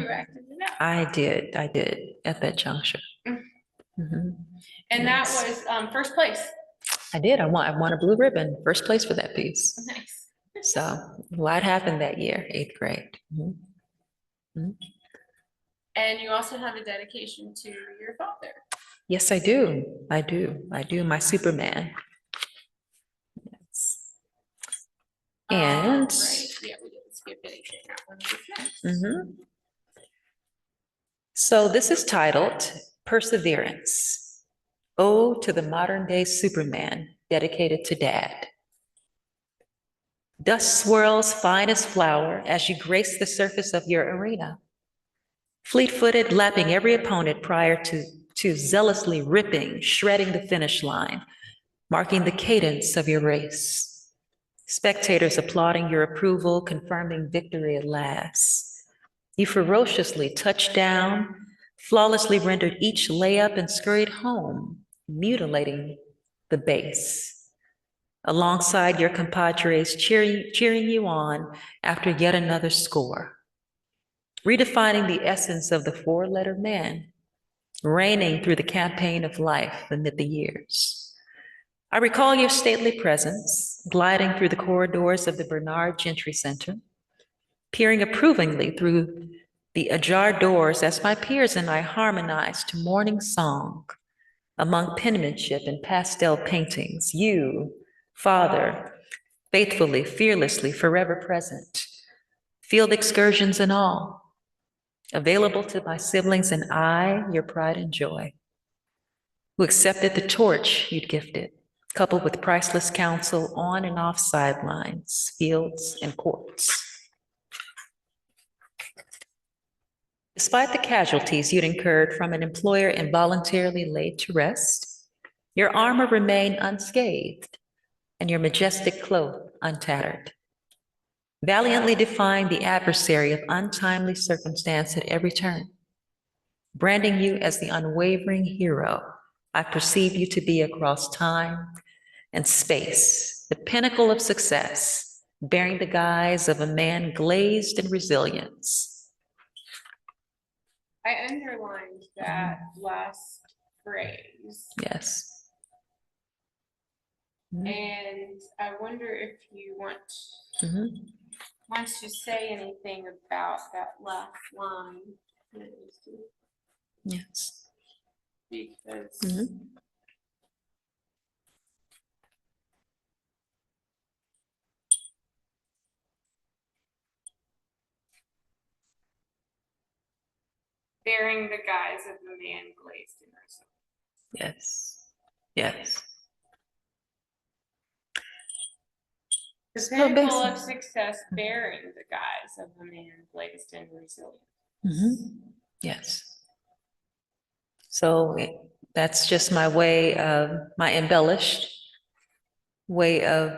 you acted it out. I did at that juncture. And Yes. that was first place. I did. I won a blue ribbon, first place for that piece. Nice. So a lot happened that year, 8th grade. And you also have a dedication to your father. Yes, I do. I do. My Superman. Yes. And right. Yeah, we didn't skip anything. That one was next. So this is titled Perseverance, Ode to the Modern Day Superman, dedicated to Dad. Dust swirls fine as flour as you grace the surface of your arena, fleet-footed, lapping every opponent prior to zealously ripping, shredding the finish line, marking the cadence of your race. Spectators applauding your approval, confirming victory at last. You ferociously touched down, flawlessly rendered each layup and scurried home, mutilating the base. Alongside your compadres cheering you on after yet another score. Redefining the essence of the four-letter man, reigning through the campaign of life amid the years. I recall your stately presence, gliding through the corridors of the Bernard Gentry Center, peering approvingly through the ajar doors as my peers and I harmonized to morning song among penmanship and pastel paintings. You, Father, faithfully, fearlessly, forever present, field excursions and all, available to my siblings and I, your pride and joy, who accepted the torch you'd gifted, coupled with priceless counsel on and off sidelines, fields, and courts. Despite the casualties you'd incurred from an employer involuntarily laid to rest, your armor remained unscathed and your majestic cloak untattered, valiantly defying the adversary of untimely circumstance at every turn, branding you as the unwavering hero I perceive you to be across time and space, the pinnacle of success, bearing the guise of a man glazed in resilience. I underlined that last phrase. Yes. And I wonder if you want to say anything about that last line. Yes. Because bearing the guise of a man glazed in resilience. Yes. Yes. The pinnacle of success bearing the guise of a man glazed in resilience. Yes. So that's just my way of, my embellished way of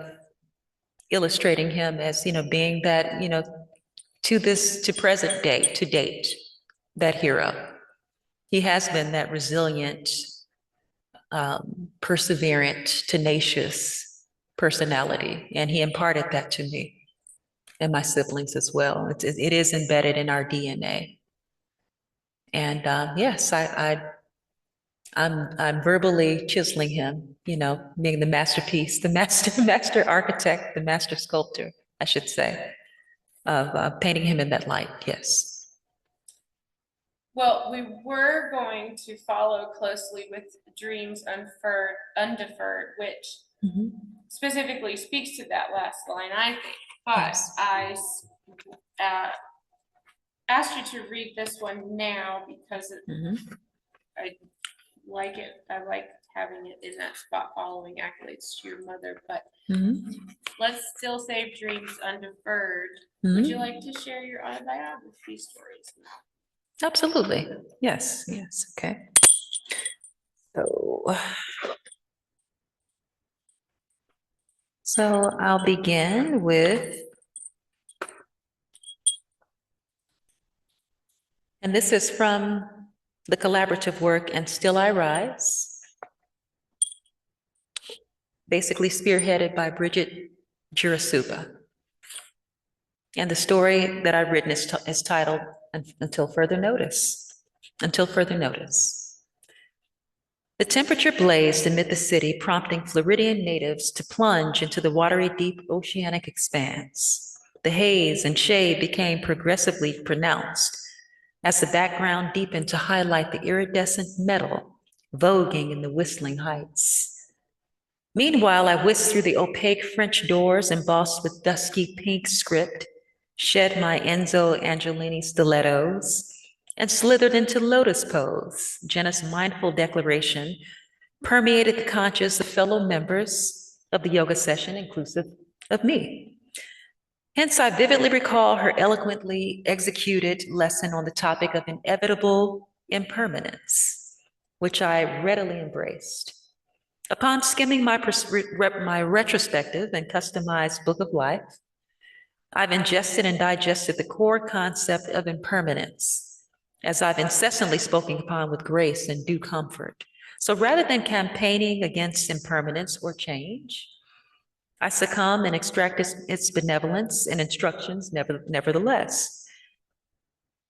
illustrating him as, being that, to present day, to date, that hero. He has been that resilient, perseverant, tenacious personality, and he imparted that to me and my siblings as well. It is embedded in our DNA. And yes, I'm verbally chiseling him, being the masterpiece, the master architect, the master sculptor, I should say, of painting him in that light. Yes. Well, we were going to follow closely with Dreams Undeferred, which specifically speaks to that last line, I think. But Yes. I asked you to read this one now because I like it. I like having it in that spot following accolades to your mother. But let's still save Dreams Undeferred. Would you like to share your autobiography stories now? Absolutely. Yes. Yes. Okay. So I'll begin with, and this is from the collaborative work And Still I Rise, basically spearheaded by Bridget Jurasuba. And the story that I've written is titled until further notice. Until further notice. The temperature blazed amid the city, prompting Floridian natives to plunge into the watery, deep oceanic expanse. The haze and shade became progressively pronounced as the background deepened to highlight the iridescent metal voguing in the whistling heights. Meanwhile, I whisked through the opaque French doors embossed with dusky pink script, shed my Enzo Angelini stilettos, and slithered into lotus pose. Jenna's mindful declaration permeated the conscience of fellow members of the yoga session, inclusive of me. Hence, I vividly recall her eloquently executed lesson on the topic of inevitable impermanence, which I readily embraced. Upon skimming my retrospective and customized book of life, I've ingested and digested the core concept of impermanence, as I've incessantly spoken upon with grace and due comfort. So rather than campaigning against impermanence or change, I succumb and extract its benevolence and instructions nevertheless.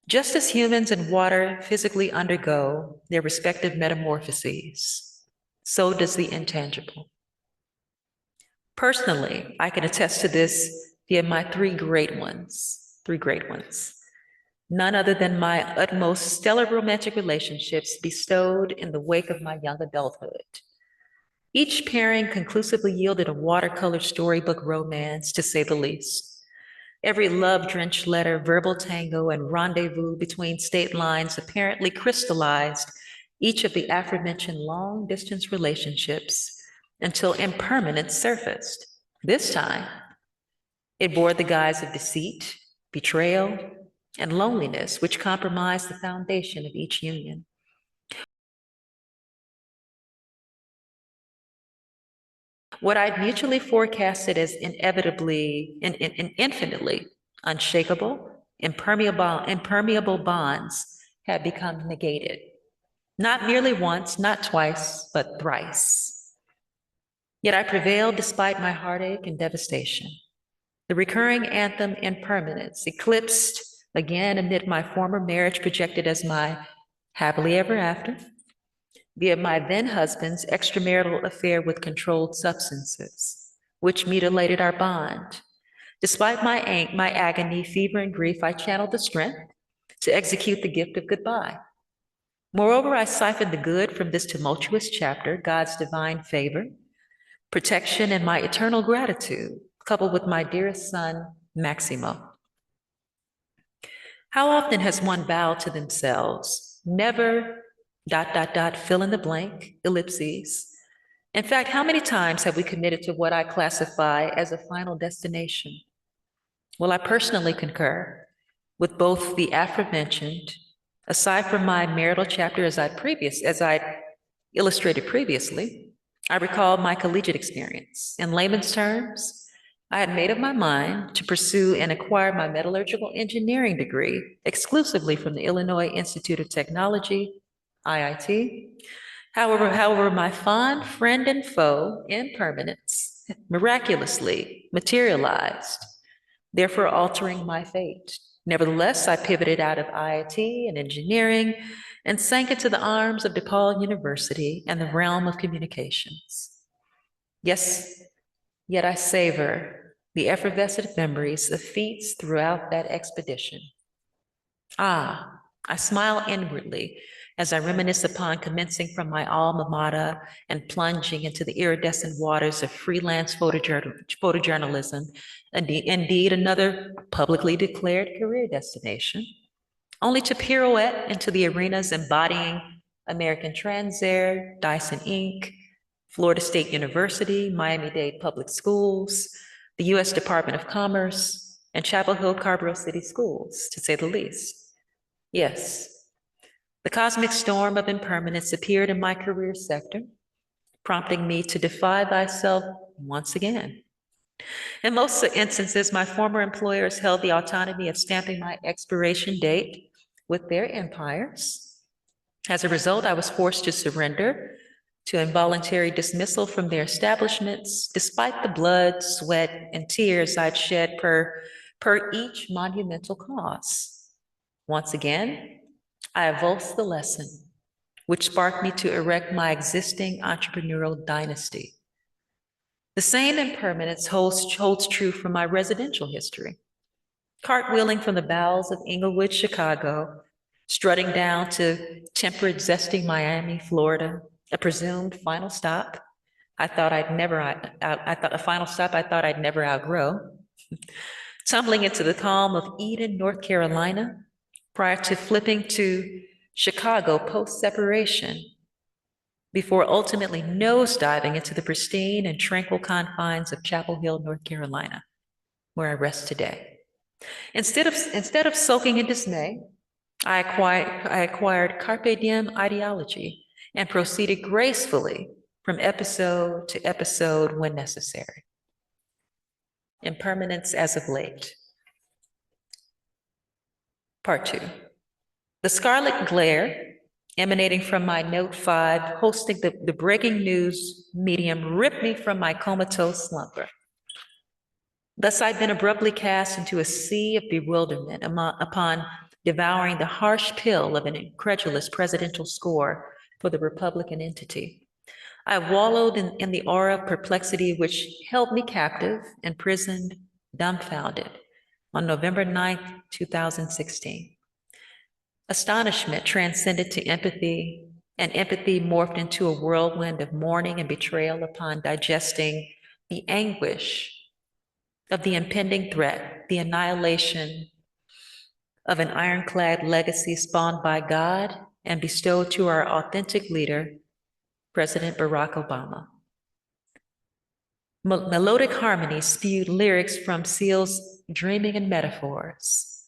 Just as humans and water physically undergo their respective metamorphoses, so does the intangible. Personally, I can attest to this via my three great ones. None other than my utmost stellar romantic relationships bestowed in the wake of my young adulthood. Each pairing conclusively yielded a watercolor storybook romance, to say the least. Every love-drenched letter, verbal tango, and rendezvous between state lines apparently crystallized each of the aforementioned long-distance relationships until impermanence surfaced. This time, it bore the guise of deceit, betrayal, and loneliness, which compromised the foundation of each union. What I'd mutually forecasted as inevitably and infinitely unshakable, impermeable bonds had become negated. Not merely once, not twice, but thrice. Yet I prevailed despite my heartache and devastation. The recurring anthem, impermanence, eclipsed again amid my former marriage projected as my happily ever after, via my then husband's extramarital affair with controlled substances, which mutilated our bond. Despite my agony, fever, and grief, I channeled the strength to execute the gift of goodbye. Moreover, I siphoned the good from this tumultuous chapter, God's divine favor, protection, and my eternal gratitude, coupled with my dearest son, Maximo. How often has one vowed to themselves, never ... fill in the blank, ellipses. In fact, how many times have we committed to what I classify as a final destination? Well, I personally concur with both the aforementioned, aside from my marital chapter as I illustrated previously, I recall my collegiate experience. In layman's terms, I had made up my mind to pursue and acquire my metallurgical engineering degree exclusively from the Illinois Institute of Technology, IIT. However, my fond friend and foe, impermanence, miraculously materialized, therefore altering my fate. Nevertheless, I pivoted out of IIT and engineering and sank into the arms of DePaul University and the realm of communications. Yes, yet I savor the effervescent memories of feats throughout that expedition. I smile inwardly as I reminisce upon commencing from my alma mater and plunging into the iridescent waters of freelance photojournalism, indeed another publicly declared career destination, only to pirouette into the arenas embodying American Transair, Dyson Inc., Florida State University, Miami-Dade Public Schools, the U.S. Department of Commerce, and Chapel Hill Carborough City Schools, to say the least. Yes, the cosmic storm of impermanence appeared in my career sector, prompting me to defy thyself once again. In most instances, my former employers held the autonomy of stamping my expiration date with their empires. As a result, I was forced to surrender to involuntary dismissal from their establishments, despite the blood, sweat, and tears I'd shed per each monumental cause. Once again, I evoked the lesson, which sparked me to erect my existing entrepreneurial dynasty. The same impermanence holds true for my residential history. Cartwheeling from the bowels of Englewood, Chicago, strutting down to temperate, zesty Miami, Florida, a presumed final stop I thought I'd never outgrow, tumbling into the calm of Eden, North Carolina, prior to flipping to Chicago post-separation, before ultimately nosediving into the pristine and tranquil confines of Chapel Hill, North Carolina, where I rest today. Instead of soaking in dismay, I acquired carpe diem ideology and proceeded gracefully from episode to episode when necessary. Impermanence as of late. Part 2. The scarlet glare emanating from my Note 5, hosting the breaking news medium, ripped me from my comatose slumber. Thus, I'd been abruptly cast into a sea of bewilderment upon devouring the harsh pill of an incredulous presidential score for the Republican entity. I wallowed in the aura of perplexity which held me captive, imprisoned, dumbfounded on November 9th, 2016. Astonishment transcended to empathy, and empathy morphed into a whirlwind of mourning and betrayal upon digesting the anguish of the impending threat, the annihilation of an ironclad legacy spawned by God and bestowed to our authentic leader, President Barack Obama. Melodic harmony spewed lyrics from Seal's Dreaming in Metaphors,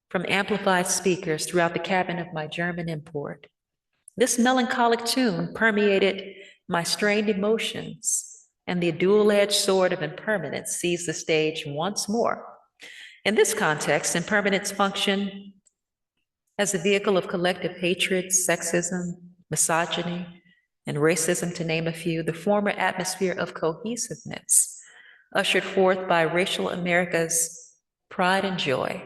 from amplified speakers throughout the cabin of my German import. This melancholic tune permeated my strained emotions, and the dual-edged sword of impermanence seized the stage once more. In this context, impermanence functioned as a vehicle of collective hatred, sexism, misogyny, and racism, to name a few, the former atmosphere of cohesiveness, ushered forth by racial America's pride and joy.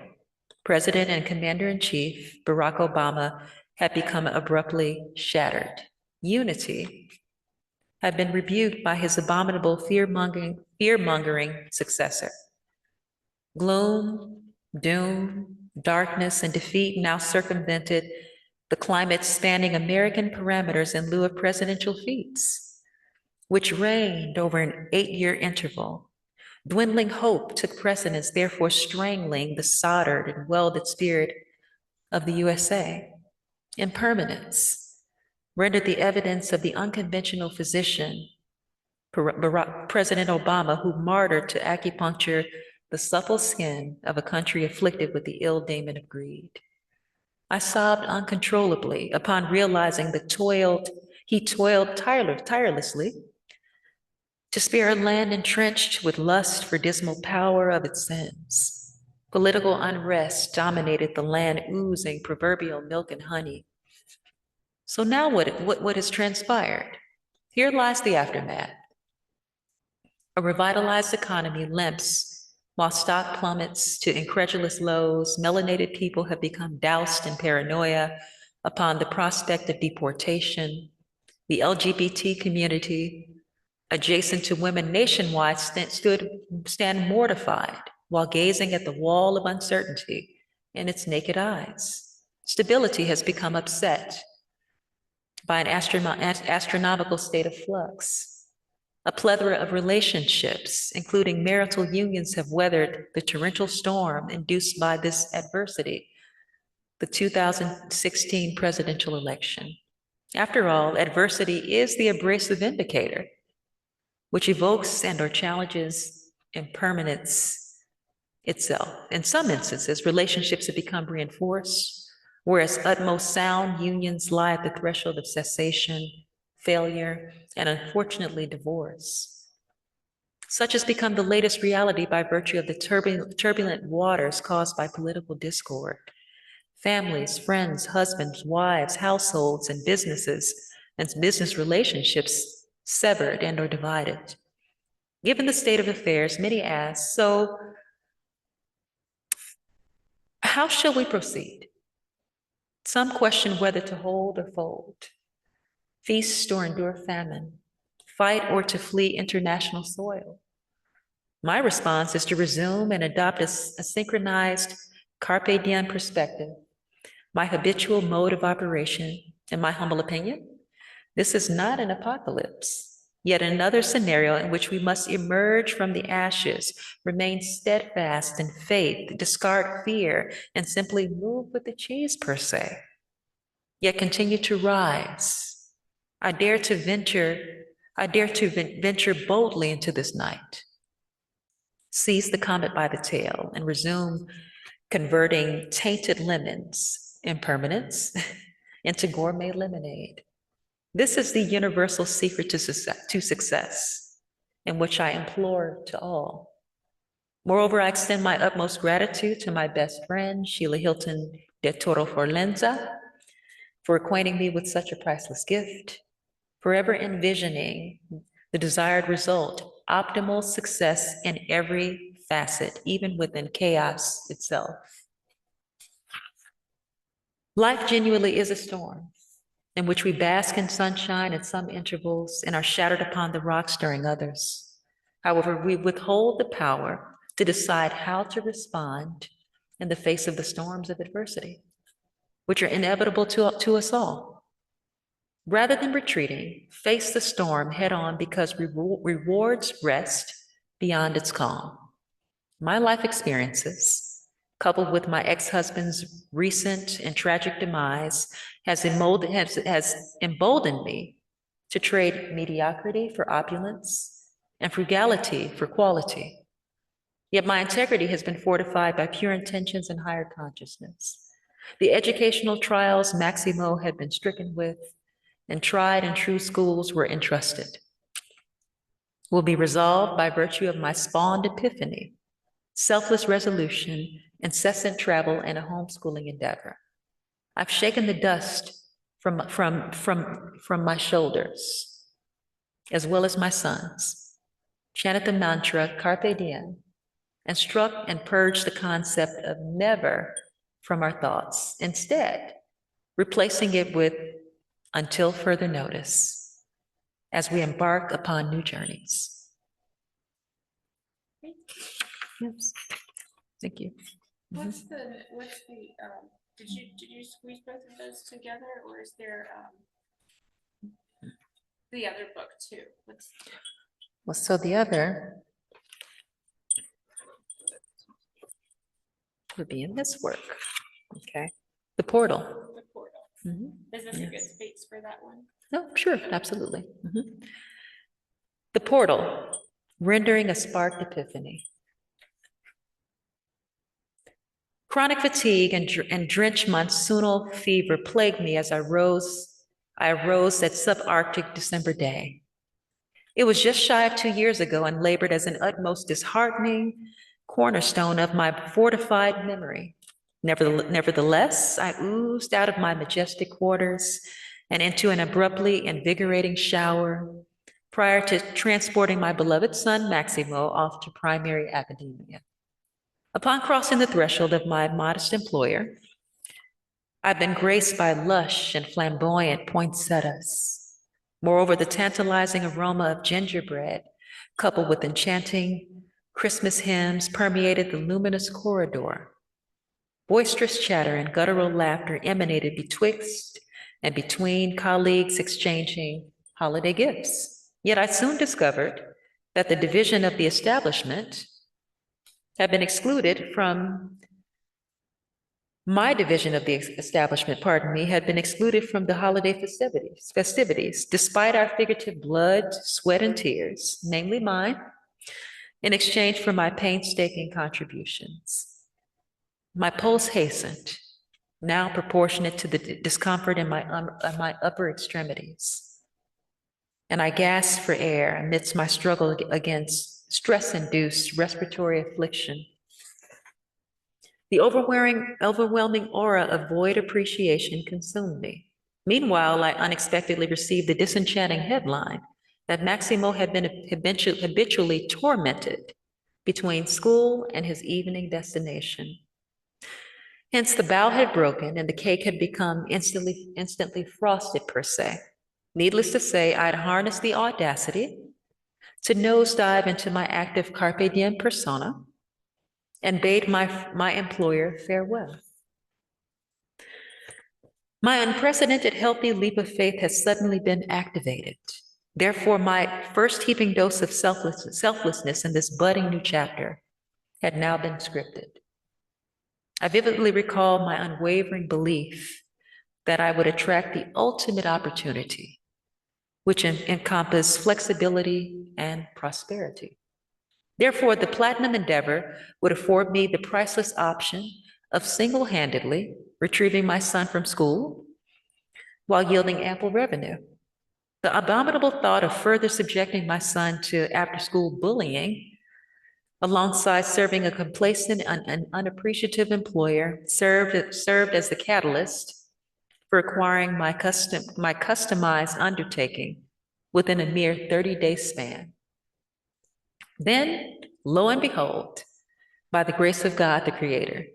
President and Commander-in-Chief Barack Obama had become abruptly shattered. Unity had been rebuked by his abominable fear-mongering successor. Gloom, doom, darkness, and defeat now circumvented the climate spanning American parameters in lieu of presidential feats, which reigned over an 8-year interval. Dwindling hope took precedence, therefore strangling the soldered and welded spirit of the USA. Impermanence rendered the evidence of the unconventional physician, President Obama, who martyred to acupuncture the supple skin of a country afflicted with the ill demon of greed. I sobbed uncontrollably upon realizing he toiled tirelessly to spare a land entrenched with lust for dismal power of its sins. Political unrest dominated the land, oozing proverbial milk and honey. So now what has transpired? Here lies the aftermath. A revitalized economy limps while stock plummets to incredulous lows. Melanated people have become doused in paranoia upon the prospect of deportation. The LGBT community, adjacent to women nationwide, stand mortified while gazing at the wall of uncertainty in its naked eyes. Stability has become upset by an astronomical state of flux. A plethora of relationships, including marital unions, have weathered the torrential storm induced by this adversity, the 2016 presidential election. After all, adversity is the abrasive indicator, which evokes and or challenges impermanence itself. In some instances, relationships have become reinforced, whereas utmost sound unions lie at the threshold of cessation, failure, and unfortunately divorce. Such has become the latest reality by virtue of the turbulent waters caused by political discord. Families, friends, husbands, wives, households, and business relationships severed and or divided. Given the state of affairs, many ask, so how shall we proceed? Some question whether to hold or fold, feast or endure famine, fight or to flee international soil. My response is to resume and adopt a synchronized carpe diem perspective, my habitual mode of operation. In my humble opinion, this is not an apocalypse, yet another scenario in which we must emerge from the ashes, remain steadfast in faith, discard fear, and simply move with the cheese per se, yet continue to rise. I dare to venture boldly into this night, seize the comet by the tail, and resume converting tainted lemons, impermanence, into gourmet lemonade. This is the universal secret to success, in which I implore to all. Moreover, I extend my utmost gratitude to my best friend, Sheila Hilton de Toro Forlenza, for acquainting me with such a priceless gift, forever envisioning the desired result, optimal success in every facet, even within chaos itself. Life genuinely is a storm in which we bask in sunshine at some intervals and are shattered upon the rocks during others. However, we withhold the power to decide how to respond in the face of the storms of adversity, which are inevitable to us all. Rather than retreating, face the storm head on because rewards rest beyond its calm. My life experiences, coupled with my ex-husband's recent and tragic demise, has emboldened me to trade mediocrity for opulence and frugality for quality. Yet my integrity has been fortified by pure intentions and higher consciousness. The educational trials Maximo had been stricken with and tried and true schools were entrusted will be resolved by virtue of my spawned epiphany, selfless resolution, incessant travel, and a homeschooling endeavor. I've shaken the dust from my shoulders, as well as my sons, chanted the mantra carpe diem, and struck and purged the concept of never from our thoughts, instead replacing it with until further notice as we embark upon new journeys. Yes. Thank you. What's the, did you squeeze both of those together, or is there, the other book too? Well, so the other would be in this work, okay? The Portal. The Portal. Mm-hmm. Is this a good space for that one? No, sure, absolutely. Mm-hmm. The Portal, rendering a sparked epiphany. Chronic fatigue and drenched monsoonal fever plagued me as I arose that subarctic December day. It was just shy of 2 years ago and labored as an utmost disheartening cornerstone of my fortified memory. Nevertheless, I oozed out of my majestic quarters and into an abruptly invigorating shower prior to transporting my beloved son, Maximo, off to primary academia. Upon crossing the threshold of my modest employer, I've been graced by lush and flamboyant poinsettias. Moreover, the tantalizing aroma of gingerbread, coupled with enchanting Christmas hymns, permeated the luminous corridor. Boisterous chatter and guttural laughter emanated betwixt and between colleagues exchanging holiday gifts. Yet I soon discovered that the division of the establishment had been excluded from my division of the establishment, had been excluded from the holiday festivities, despite our figurative blood, sweat, and tears, namely mine, in exchange for my painstaking contributions. My pulse hastened, now proportionate to the discomfort in my upper extremities, and I gasped for air amidst my struggle against stress-induced respiratory affliction. The overwhelming aura of void appreciation consumed me. Meanwhile, I unexpectedly received the disenchanting headline that Maximo had been habitually tormented between school and his evening destination. Hence, the bow had broken and the cake had become instantly frosted, per se. Needless to say, I'd harnessed the audacity to nosedive into my active carpe diem persona and bade my employer farewell. My unprecedented healthy leap of faith has suddenly been activated. Therefore, my first heaping dose of selflessness in this budding new chapter had now been scripted. I vividly recall my unwavering belief that I would attract the ultimate opportunity, which encompassed flexibility and prosperity. Therefore, the platinum endeavor would afford me the priceless option of single-handedly retrieving my son from school while yielding ample revenue. The abominable thought of further subjecting my son to after-school bullying alongside serving a complacent and unappreciative employer served as the catalyst for acquiring my customized undertaking within a mere 30-day span. Then, lo and behold, by the grace of God, the Creator,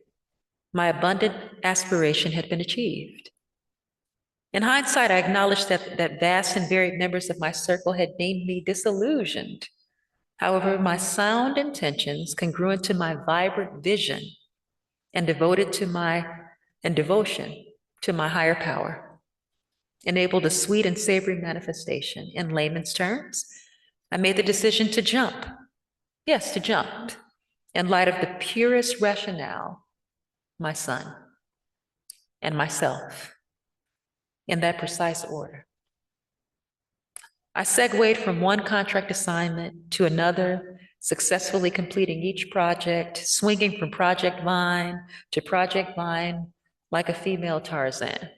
my abundant aspiration had been achieved. In hindsight, I acknowledge that vast and varied members of my circle had deemed me disillusioned. However, my sound intentions, congruent to my vibrant vision, and devotion to my higher power, enabled a sweet and savory manifestation. In layman's terms, I made the decision to jump. Yes, to jump, in light of the purest rationale, my son and myself, in that precise order. I segued from one contract assignment to another, successfully completing each project, swinging from project vine to project vine like a female Tarzan.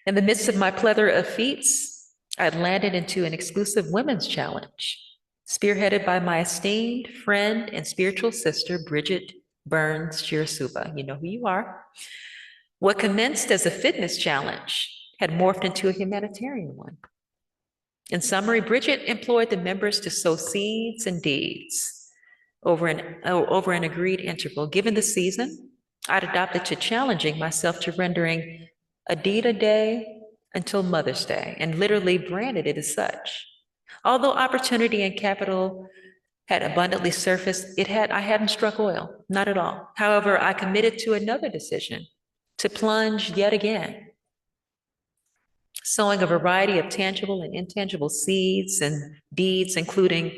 In the midst of my plethora of feats, I'd landed into an exclusive women's challenge, spearheaded by my esteemed friend and spiritual sister, Bridget Burns Shirasuba. You know who you are. What commenced as a fitness challenge had morphed into a humanitarian one. In summary, Bridget employed the members to sow seeds and deeds over an agreed interval. Given the season, I'd adopted to challenging myself to rendering a deed a day until Mother's Day, and literally branded it as such. Although opportunity and capital had abundantly surfaced, I hadn't struck oil, not at all. However, I committed to another decision, to plunge yet again, sowing a variety of tangible and intangible seeds and deeds, including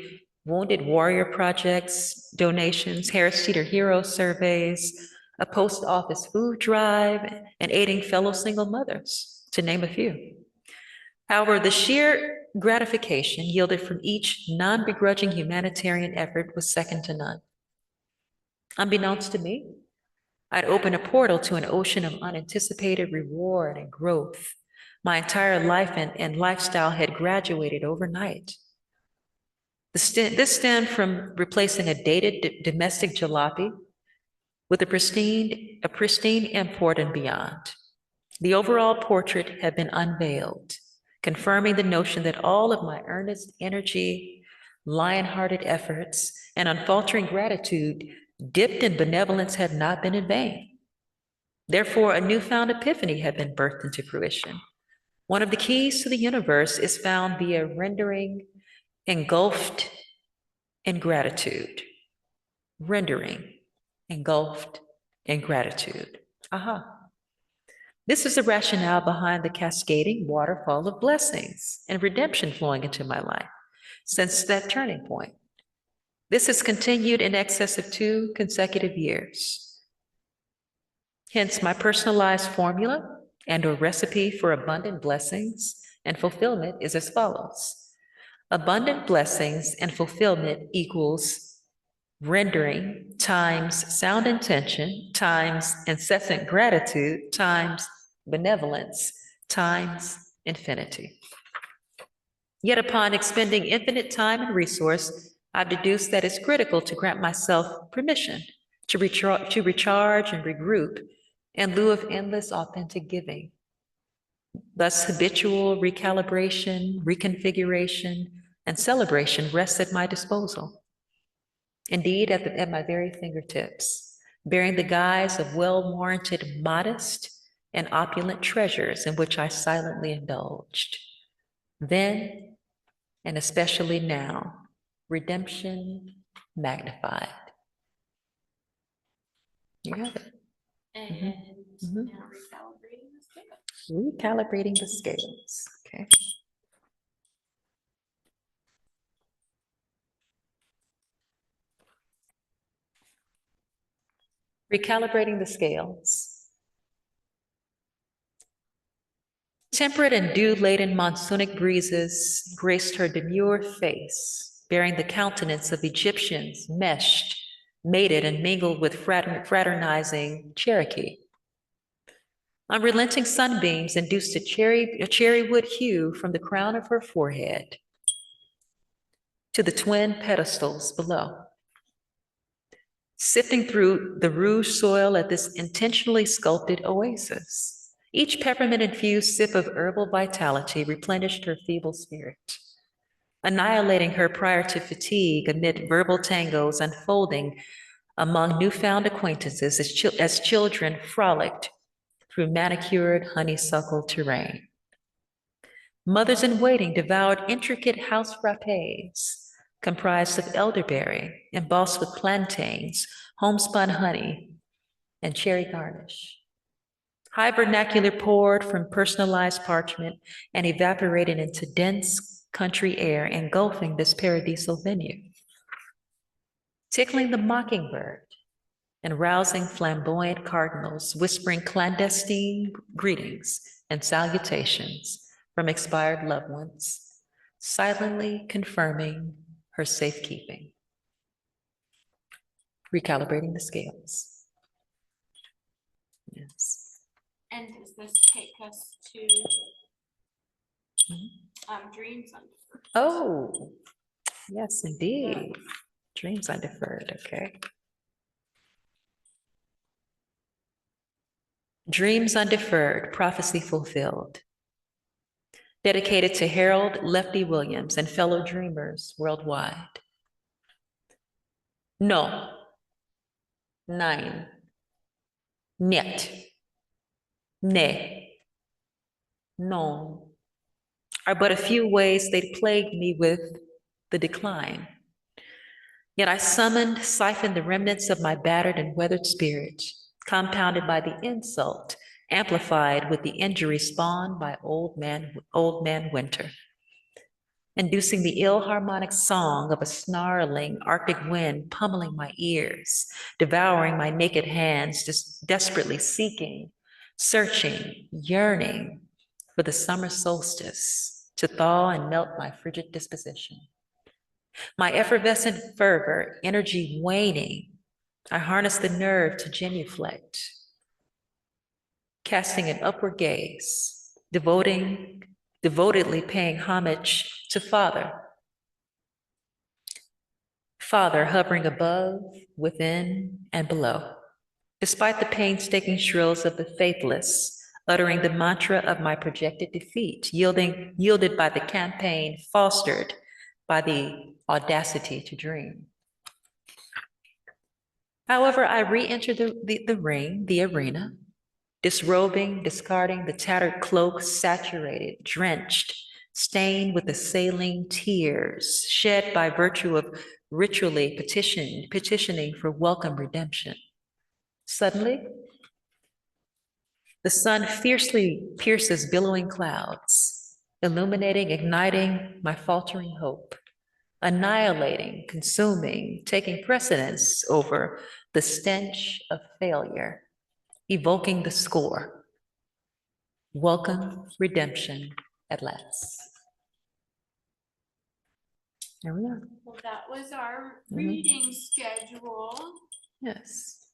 Wounded Warrior projects, donations, Harris Teeter Hero surveys, a post office food drive, and aiding fellow single mothers, to name a few. However, the sheer gratification yielded from each non-begrudging humanitarian effort was second to none. Unbeknownst to me, I'd opened a portal to an ocean of unanticipated reward and growth. My entire life and lifestyle had graduated overnight. This stemmed from replacing a dated domestic jalopy with a pristine import and beyond. The overall portrait had been unveiled, confirming the notion that all of my earnest energy, lion-hearted efforts, and unfaltering gratitude dipped in benevolence had not been in vain. Therefore, a newfound epiphany had been birthed into fruition. One of the keys to the universe is found via rendering engulfed in gratitude. Rendering engulfed in gratitude. Aha. This is the rationale behind the cascading waterfall of blessings and redemption flowing into my life since that turning point. This has continued in excess of 2 consecutive years. Hence, my personalized formula and/or recipe for abundant blessings and fulfillment is as follows. Abundant blessings and fulfillment equals rendering times sound intention times incessant gratitude times benevolence times infinity. Yet upon expending infinite time and resource, I've deduced that it's critical to grant myself permission to recharge and regroup in lieu of endless authentic giving. Thus, habitual recalibration, reconfiguration, and celebration rests at my disposal. Indeed, at my very fingertips. bearing the guise of well-warranted modest and opulent treasures in which I silently indulged. Then, and especially now, redemption magnified. You have it. And Mhm. now recalibrating the scale. Recalibrating the scales. Okay. Recalibrating the scales. Temperate and dew-laden monsoonic breezes graced her demure face, bearing the countenance of Egyptians meshed, mated, and mingled with fraternizing Cherokee. Unrelenting sunbeams induced a cherry wood hue from the crown of her forehead to the twin pedestals below. Sifting through the rouge soil at this intentionally sculpted oasis, each peppermint-infused sip of herbal vitality replenished her feeble spirit, annihilating her prior to fatigue amid verbal tangos unfolding among newfound acquaintances as children frolicked through manicured honeysuckle terrain. Mothers-in-waiting devoured intricate house frappés comprised of elderberry, embossed with plantains, homespun honey, and cherry garnish. High vernacular poured from personalized parchment and evaporated into dense country air, engulfing this paradisal venue. Tickling the mockingbird and rousing flamboyant cardinals, whispering clandestine greetings and salutations from expired loved ones, silently confirming her safekeeping. Recalibrating the scales. Yes. And does this take us to dreams undeferred? Oh, yes, indeed. Dreams undeferred, okay. Dreams undeferred, prophecy fulfilled. Dedicated to Harold Lefty Williams and fellow dreamers worldwide. No. 9. Niet. Ne. Non. Are but a few ways they plagued me with the decline. Yet I siphoned the remnants of my battered and weathered spirit, compounded by the insult, amplified with the injury spawned by old man winter, inducing the ill harmonic song of a snarling Arctic wind pummeling my ears, devouring my naked hands, just desperately seeking, searching, yearning for the summer solstice to thaw and melt my frigid disposition. My effervescent fervor, energy waning, I harnessed the nerve to genuflect, casting an upward gaze, devotedly paying homage to Father. Father hovering above, within, and below, despite the painstaking shrills of the faithless, uttering the mantra of my projected defeat, yielded by the campaign fostered by the audacity to dream. However, I re-entered the arena, disrobing, discarding the tattered cloak, saturated, drenched, stained with the saline tears shed by virtue of ritually petitioning for welcome redemption. Suddenly, the sun fiercely pierces billowing clouds, illuminating, igniting my faltering hope, annihilating, consuming, taking precedence over the stench of failure, evoking the score. Welcome redemption at last. There we are. Well, that was our reading schedule. Yes.